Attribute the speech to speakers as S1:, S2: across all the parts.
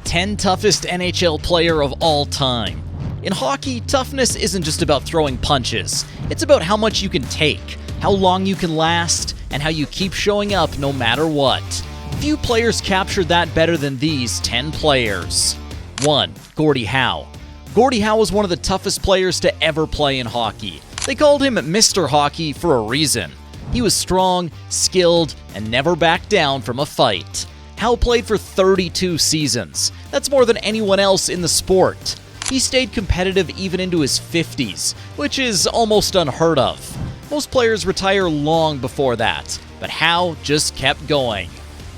S1: 10 toughest NHL player of all time. In hockey, toughness isn't just about throwing punches. It's about how much you can take, how long you can last, and how you keep showing up no matter what. Few players captured that better than these 10 players. 1. Gordie Howe. Gordie Howe was one of the toughest players to ever play in hockey. They called him Mr. Hockey for a reason. He was strong, skilled, and never backed down from a fight. Howe played for 32 seasons. That's more than anyone else in the sport. He stayed competitive even into his 50s, which is almost unheard of. Most players retire long before that, but Howe just kept going.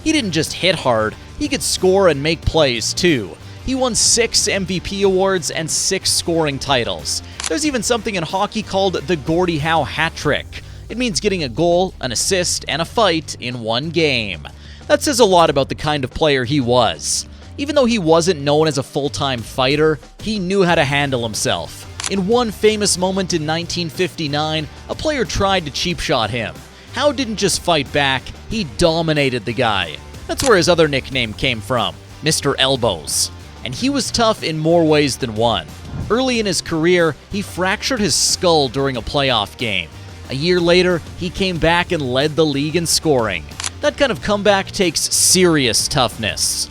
S1: He didn't just hit hard, he could score and make plays too. He won 6 MVP awards and 6 scoring titles. There's even something in hockey called the Gordie Howe hat trick. It means getting a goal, an assist, and a fight in one game. That says a lot about the kind of player he was. Even though he wasn't known as a full-time fighter, he knew how to handle himself. In one famous moment in 1959, a player tried to cheap shot him. Howe didn't just fight back, he dominated the guy. That's where his other nickname came from, Mr. Elbows. And he was tough in more ways than one. Early in his career, he fractured his skull during a playoff game. A year later, he came back and led the league in scoring. That kind of comeback takes serious toughness.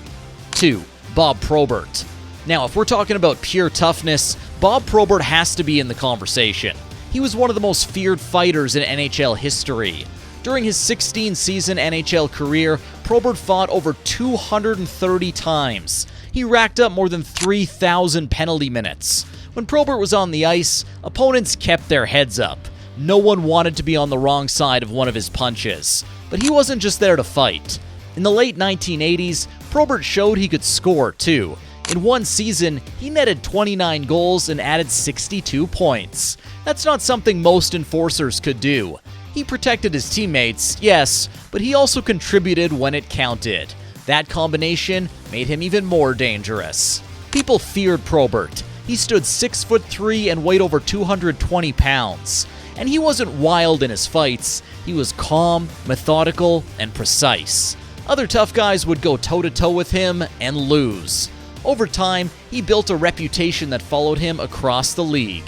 S1: 2. Bob Probert. Now, if we're talking about pure toughness, Bob Probert has to be in the conversation. He was one of the most feared fighters in NHL history. During his 16-season NHL career, Probert fought over 230 times. He racked up more than 3,000 penalty minutes. When Probert was on the ice, opponents kept their heads up. No one wanted to be on the wrong side of one of his punches. But he wasn't just there to fight. In the late 1980s, Probert showed he could score too. In one season, he netted 29 goals and added 62 points. That's not something most enforcers could do. He protected his teammates, yes, but he also contributed when it counted. That combination made him even more dangerous. People feared Probert. He stood 6'3" and weighed over 220 pounds. And he wasn't wild in his fights. He was calm, methodical, and precise. Other tough guys would go toe-to-toe with him and lose. Over time, he built a reputation that followed him across the league.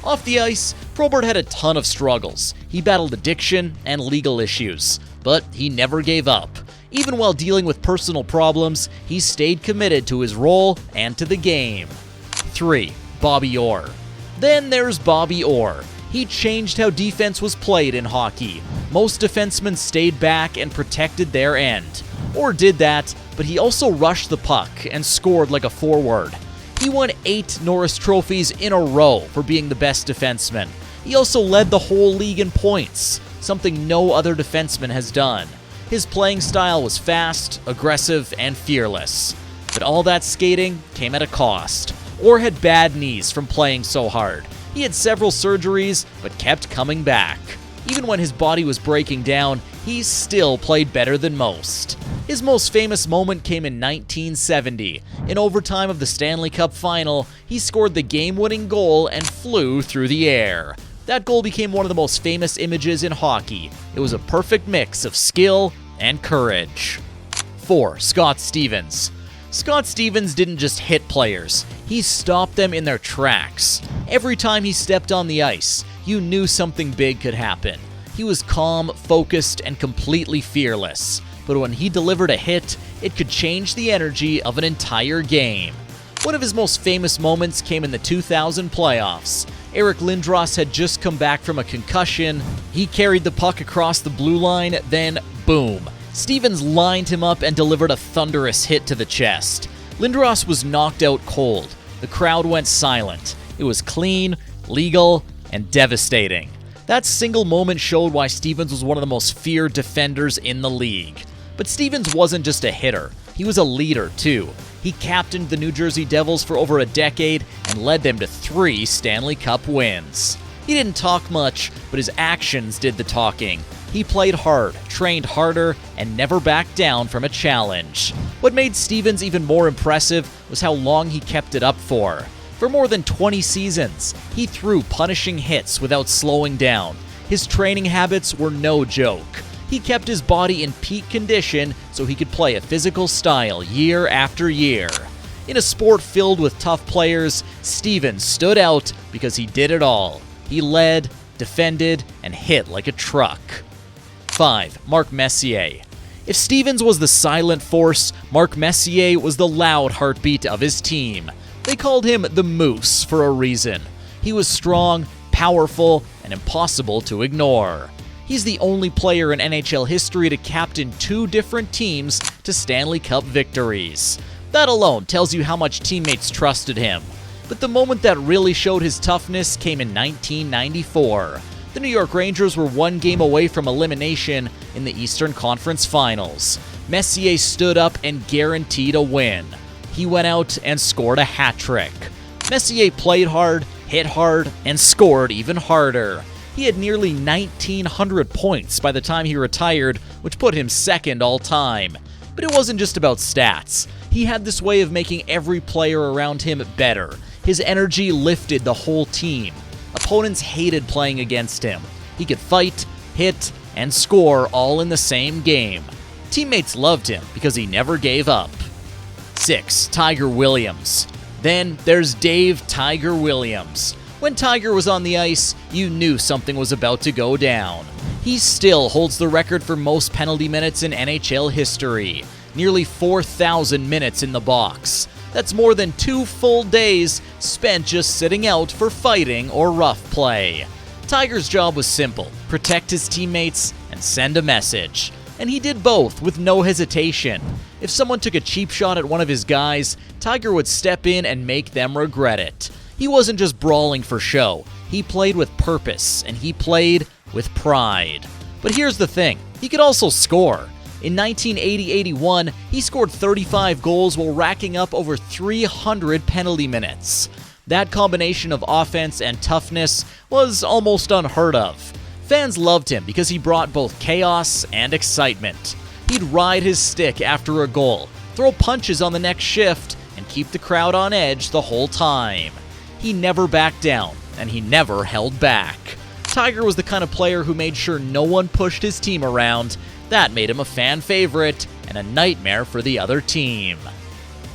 S1: Off the ice, Probert had a ton of struggles. He battled addiction and legal issues, but he never gave up. Even while dealing with personal problems, he stayed committed to his role and to the game. 3. Bobby Orr. Then there's Bobby Orr. He changed how defense was played in hockey. Most defensemen stayed back and protected their end. Orr did that, but he also rushed the puck and scored like a forward. He won 8 Norris trophies in a row for being the best defenseman. He also led the whole league in points, something no other defenseman has done. His playing style was fast, aggressive, and fearless. But all that skating came at a cost. Orr had bad knees from playing so hard. He had several surgeries, but kept coming back. Even when his body was breaking down, he still played better than most. His most famous moment came in 1970. In overtime of the Stanley Cup Final, he scored the game-winning goal and flew through the air. That goal became one of the most famous images in hockey. It was a perfect mix of skill and courage. 4. Scott Stevens. Scott Stevens didn't just hit players, he stopped them in their tracks. Every time he stepped on the ice, you knew something big could happen. He was calm, focused, and completely fearless. But when he delivered a hit, it could change the energy of an entire game. One of his most famous moments came in the 2000 playoffs. Eric Lindros had just come back from a concussion. He carried the puck across the blue line, then boom. Stevens lined him up and delivered a thunderous hit to the chest. Lindros was knocked out cold. The crowd went silent. It was clean, legal, and devastating. That single moment showed why Stevens was one of the most feared defenders in the league. But Stevens wasn't just a hitter. He was a leader, too. He captained the New Jersey Devils for over a decade and led them to 3 Stanley Cup wins. He didn't talk much, but his actions did the talking. He played hard, trained harder, and never backed down from a challenge. What made Stevens even more impressive was how long he kept it up for. For more than 20 seasons, he threw punishing hits without slowing down. His training habits were no joke. He kept his body in peak condition so he could play a physical style year after year. In a sport filled with tough players, Stevens stood out because he did it all. He led, defended, and hit like a truck. 5. Mark Messier. If Stevens was the silent force, Mark Messier was the loud heartbeat of his team. They called him the Moose for a reason. He was strong, powerful, and impossible to ignore. He's the only player in NHL history to captain 2 different teams to Stanley Cup victories. That alone tells you how much teammates trusted him. But the moment that really showed his toughness came in 1994. The New York Rangers were 1 game away from elimination in the Eastern Conference Finals. Messier stood up and guaranteed a win. He went out and scored a hat trick. Messier played hard, hit hard, and scored even harder. He had nearly 1,900 points by the time he retired, which put him second all time. But it wasn't just about stats. He had this way of making every player around him better. His energy lifted the whole team. Opponents hated playing against him. He could fight, hit, and score all in the same game. Teammates loved him because he never gave up. 6. Tiger Williams. Then there's Dave Tiger Williams. When Tiger was on the ice, you knew something was about to go down. He still holds the record for most penalty minutes in NHL history. Nearly 4,000 minutes in the box. That's more than 2 full days spent just sitting out for fighting or rough play. Tiger's job was simple: protect his teammates and send a message. And he did both with no hesitation. If someone took a cheap shot at one of his guys, Tiger would step in and make them regret it. He wasn't just brawling for show. He played with purpose, and he played with pride. But here's the thing, he could also score. In 1980-81, he scored 35 goals while racking up over 300 penalty minutes. That combination of offense and toughness was almost unheard of. Fans loved him because he brought both chaos and excitement. He'd ride his stick after a goal, throw punches on the next shift, and keep the crowd on edge the whole time. He never backed down, and he never held back. Tiger was the kind of player who made sure no one pushed his team around. That made him a fan favorite and a nightmare for the other team.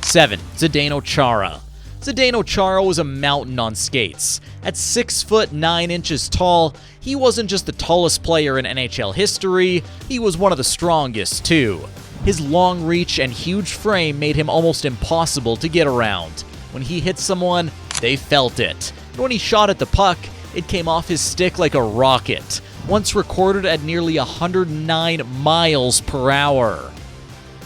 S1: 7. Zdeno Chara. Zdeno Chara was a mountain on skates. At 6 foot 9 inches tall, he wasn't just the tallest player in NHL history, he was one of the strongest too. His long reach and huge frame made him almost impossible to get around. When he hit someone, they felt it. And when he shot at the puck, it came off his stick like a rocket, once recorded at nearly 109 miles per hour.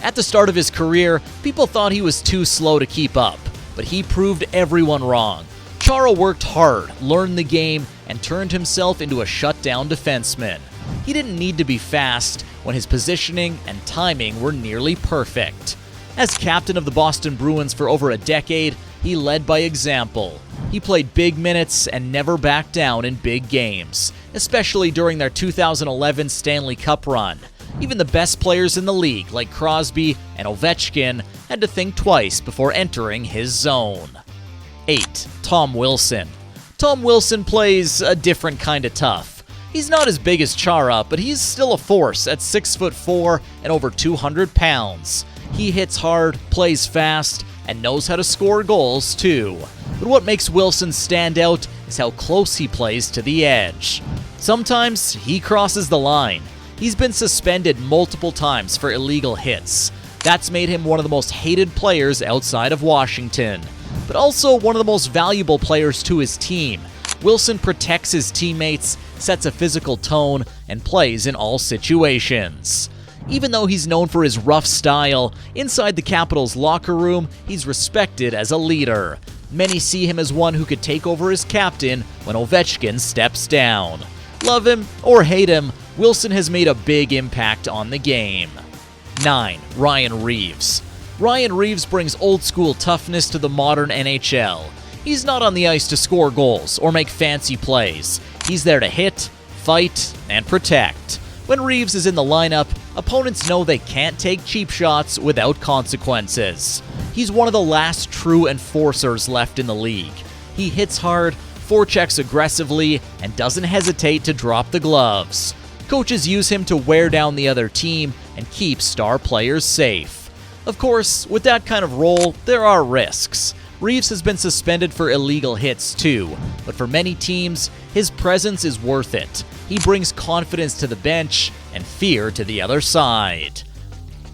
S1: At the start of his career, people thought he was too slow to keep up, but he proved everyone wrong. Chara worked hard, learned the game, and turned himself into a shutdown defenseman. He didn't need to be fast when his positioning and timing were nearly perfect. As captain of the Boston Bruins for over a decade, he led by example. He played big minutes and never backed down in big games, especially during their 2011 Stanley Cup run. Even the best players in the league, like Crosby and Ovechkin, had to think twice before entering his zone. 8. Tom Wilson. Tom Wilson plays a different kind of tough. He's not as big as Chara, but he's still a force at 6'4" and over 200 pounds. He hits hard, plays fast, and knows how to score goals too. But what makes Wilson stand out is how close he plays to the edge. Sometimes he crosses the line. He's been suspended multiple times for illegal hits. That's made him one of the most hated players outside of Washington, but also one of the most valuable players to his team. Wilson protects his teammates, sets a physical tone, and plays in all situations. Even though he's known for his rough style, inside the Capitals' locker room, he's respected as a leader. Many see him as one who could take over as captain when Ovechkin steps down. Love him or hate him, Wilson has made a big impact on the game. 9. Ryan Reaves. Ryan Reeves brings old-school toughness to the modern NHL. He's not on the ice to score goals or make fancy plays. He's there to hit, fight, and protect. When Reeves is in the lineup, opponents know they can't take cheap shots without consequences. He's one of the last true enforcers left in the league. He hits hard, forechecks aggressively, and doesn't hesitate to drop the gloves. Coaches use him to wear down the other team and keep star players safe. Of course, with that kind of role, there are risks. Reeves has been suspended for illegal hits too, but for many teams, his presence is worth it. He brings confidence to the bench and fear to the other side.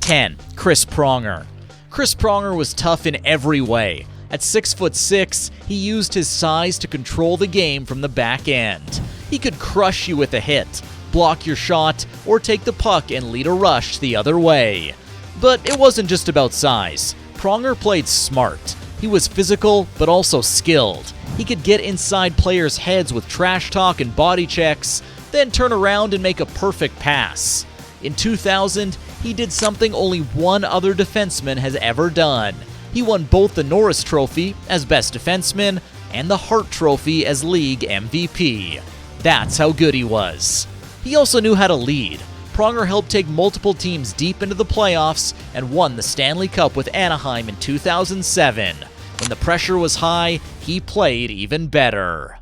S1: 10. Chris Pronger. Chris Pronger was tough in every way. At 6'6", he used his size to control the game from the back end. He could crush you with a hit, block your shot, or take the puck and lead a rush the other way. But it wasn't just about size. Pronger played smart. He was physical, but also skilled. He could get inside players' heads with trash talk and body checks, then turn around and make a perfect pass. In 2000, he did something only one other defenseman has ever done. He won both the Norris Trophy as Best Defenseman and the Hart Trophy as League MVP. That's how good he was. He also knew how to lead. Pronger helped take multiple teams deep into the playoffs and won the Stanley Cup with Anaheim in 2007. When the pressure was high, he played even better.